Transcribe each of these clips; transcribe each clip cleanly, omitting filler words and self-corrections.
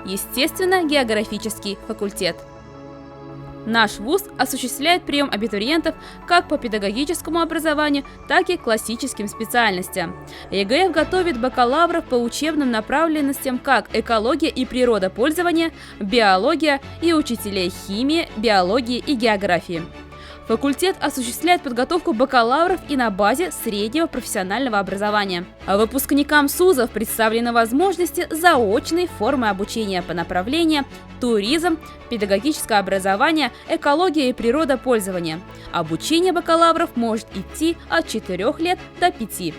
естественно-географический факультет. Наш вуз осуществляет прием абитуриентов как по педагогическому образованию, так и классическим специальностям. ЕГФ готовит бакалавров по учебным направленностям как экология и природопользование, биология и учителей химии, биологии и географии. Факультет осуществляет подготовку бакалавров и на базе среднего профессионального образования. А выпускникам СУЗов представлены возможности заочной формы обучения по направлениям туризм, педагогическое образование, экология и природопользование. Обучение бакалавров может идти от 4 лет до 5.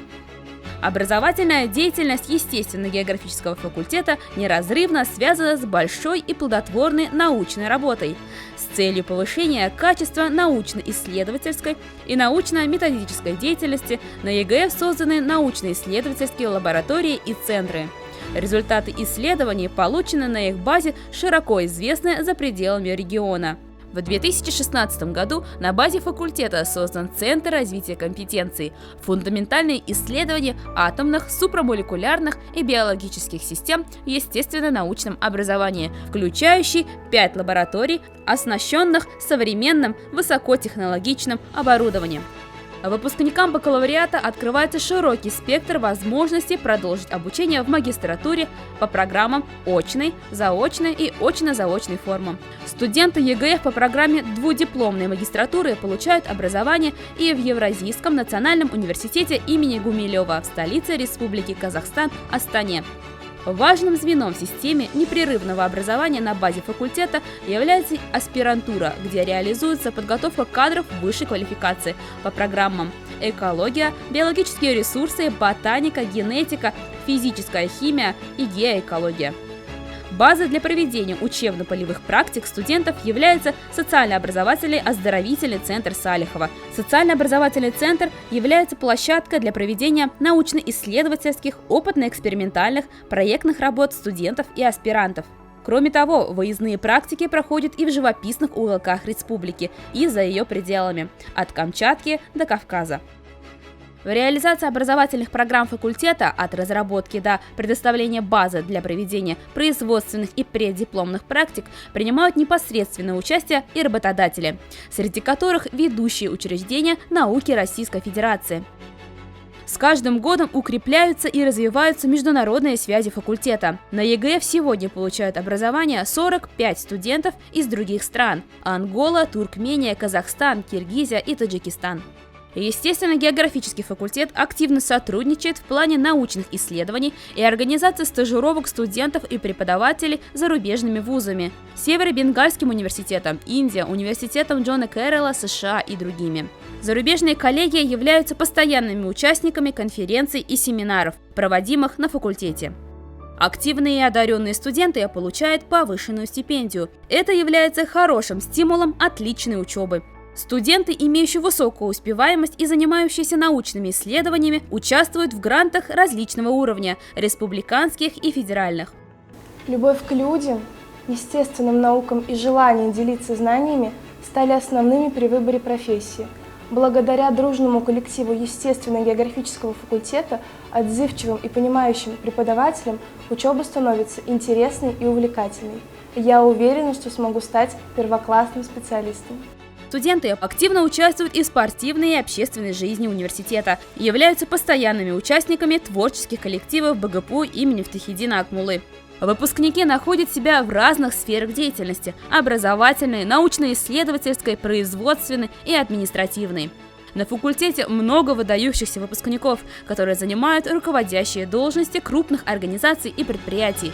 Образовательная деятельность естественно-географического факультета неразрывно связана с большой и плодотворной научной работой с целью повышения качества научно-исследовательской и научно-методической деятельности. На ЕГФ созданы научно-исследовательские лаборатории и центры. Результаты исследований, полученные на их базе, широко известны за пределами региона. В 2016 году на базе факультета создан Центр развития компетенций, фундаментальные исследования атомных, супрамолекулярных и биологических систем в естественно-научном образовании, включающий 5 лабораторий, оснащенных современным высокотехнологичным оборудованием. Выпускникам бакалавриата открывается широкий спектр возможностей продолжить обучение в магистратуре по программам очной, заочной и очно-заочной формам. Студенты ЕГФ по программе двудипломной магистратуры получают образование и в Евразийском национальном университете имени Гумилева в столице Республики Казахстан Астане. Важным звеном в системе непрерывного образования на базе факультета является аспирантура, где реализуется подготовка кадров высшей квалификации по программам экология, биологические ресурсы, ботаника, генетика, физическая химия и геоэкология. Базой для проведения учебно-полевых практик студентов является социально-образовательный оздоровительный центр Салихова. Социально-образовательный центр является площадкой для проведения научно-исследовательских, опытно-экспериментальных, проектных работ студентов и аспирантов. Кроме того, выездные практики проходят и в живописных уголках республики, и за ее пределами, от Камчатки до Кавказа. В реализации образовательных программ факультета от разработки до предоставления базы для проведения производственных и преддипломных практик принимают непосредственное участие и работодатели, среди которых ведущие учреждения науки Российской Федерации. С каждым годом укрепляются и развиваются международные связи факультета. На ЕГФ сегодня получают образование 45 студентов из других стран – Ангола, Туркмения, Казахстан, Киргизия и Таджикистан. Естественно-географический факультет активно сотрудничает в плане научных исследований и организации стажировок студентов и преподавателей зарубежными вузами – Северо-Бенгальским университетом, Индия, университетом Джона Кэрролла, США и другими. Зарубежные коллеги являются постоянными участниками конференций и семинаров, проводимых на факультете. Активные и одаренные студенты получают повышенную стипендию. Это является хорошим стимулом отличной учебы. Студенты, имеющие высокую успеваемость и занимающиеся научными исследованиями, участвуют в грантах различного уровня – республиканских и федеральных. Любовь к людям, естественным наукам и желание делиться знаниями стали основными при выборе профессии. Благодаря дружному коллективу естественно-географического факультета, отзывчивым и понимающим преподавателям, учеба становится интересной и увлекательной. Я уверена, что смогу стать первоклассным специалистом. Студенты активно участвуют и в спортивной и общественной жизни университета, являются постоянными участниками творческих коллективов БГПУ имени Фатхетдина Акмуллы. Выпускники находят себя в разных сферах деятельности – образовательной, научно-исследовательской, производственной и административной. На факультете много выдающихся выпускников, которые занимают руководящие должности крупных организаций и предприятий.